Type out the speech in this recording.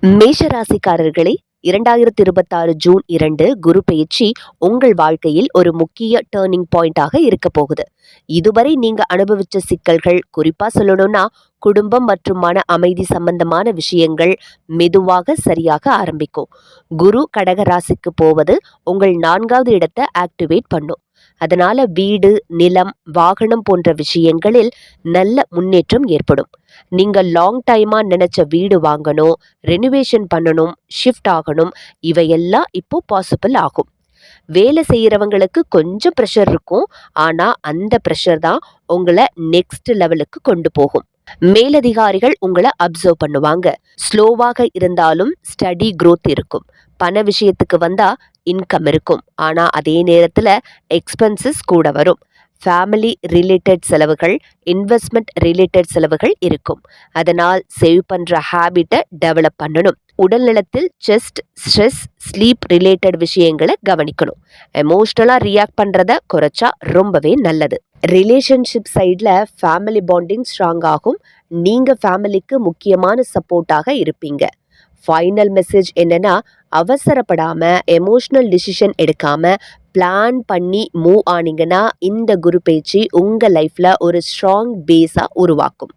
மேஷ ராசிக்காரர்களே, 2026 ஜூன் 2 குரு பெயர்ச்சி உங்கள் வாழ்க்கையில் ஒரு முக்கிய டர்னிங் பாயிண்டாக இருக்க போகுது. இதுவரை நீங்க அனுபவிச்ச சிக்கல்கள், குறிப்பா சொல்லணும்னா குடும்பம் மற்றும் மன அமைதி சம்பந்தமான விஷயங்கள் மெதுவாக சரியாக ஆரம்பிக்கும். குரு கடக ராசிக்கு போவது உங்கள் 4வது இடத்தை ஆக்டிவேட் பண்ணும். அதனால வீடு, நிலம், வாகனம் போன்ற விஷயங்களில் நல்ல முன்னேற்றம் ஏற்படும். நீங்க லாங் டைமா நினைச்ச வீடு வாங்கணும், ரெனோவேஷன் பண்ணணும், ஷிஃப்ட் ஆகணும், இவையெல்லாம் இப்போ பாசிபிள் ஆகும். வேலை செய்யறவங்களுக்கு கொஞ்சம் ப்ரெஷர் இருக்கும். ஆனா அந்த ப்ரெஷர் தான் உங்களை நெக்ஸ்ட் லெவலுக்கு கொண்டு போகும். மேலதிகாரிகள் உங்களை அப்சர்வ் பண்ணுவாங்க. ஸ்லோவாக இருந்தாலும் ஸ்டடி growth இருக்கும். பண விஷயத்துக்கு வந்தா இன்கம் இருக்கும். ஆனா அதே நேரத்துல எக்ஸ்பென்சஸ் கூட வரும். ஃபேமிலி ரிலேட்டட் செலவுகள், இன்வெஸ்ட்மெண்ட் ரிலேட்டட் செலவுகள் இருக்கும். அதனால் சேவ் பண்ற ஹேபிட்டை டெவலப் பண்ணணும். உடல் நலத்தில் செஸ்ட், ஸ்ட்ரெஸ், ஸ்லீப் ரிலேட்டட் விஷயங்களை கவனிக்கணும். எமோஷ்னலாக ரியாக்ட் பண்ணுறத குறைச்சா ரொம்பவே நல்லது. ரிலேஷன்ஷிப் சைடில் ஃபேமிலி பாண்டிங் ஸ்ட்ராங் ஆகும். நீங்கள் ஃபேமிலிக்கு முக்கியமான சப்போர்ட்டாக இருப்பீங்க. ஃபைனல் மெசேஜ் என்னன்னா, அவசரப்படாம எமோஷ்னல் டிசிஷன் எடுக்காம பிளான் பண்ணி மூவ் ஆனீங்கன்னா இந்த குரு பேச்சு உங்கள் லைஃப்பில் ஒரு ஸ்ட்ராங் பேஸாக உருவாக்கும்.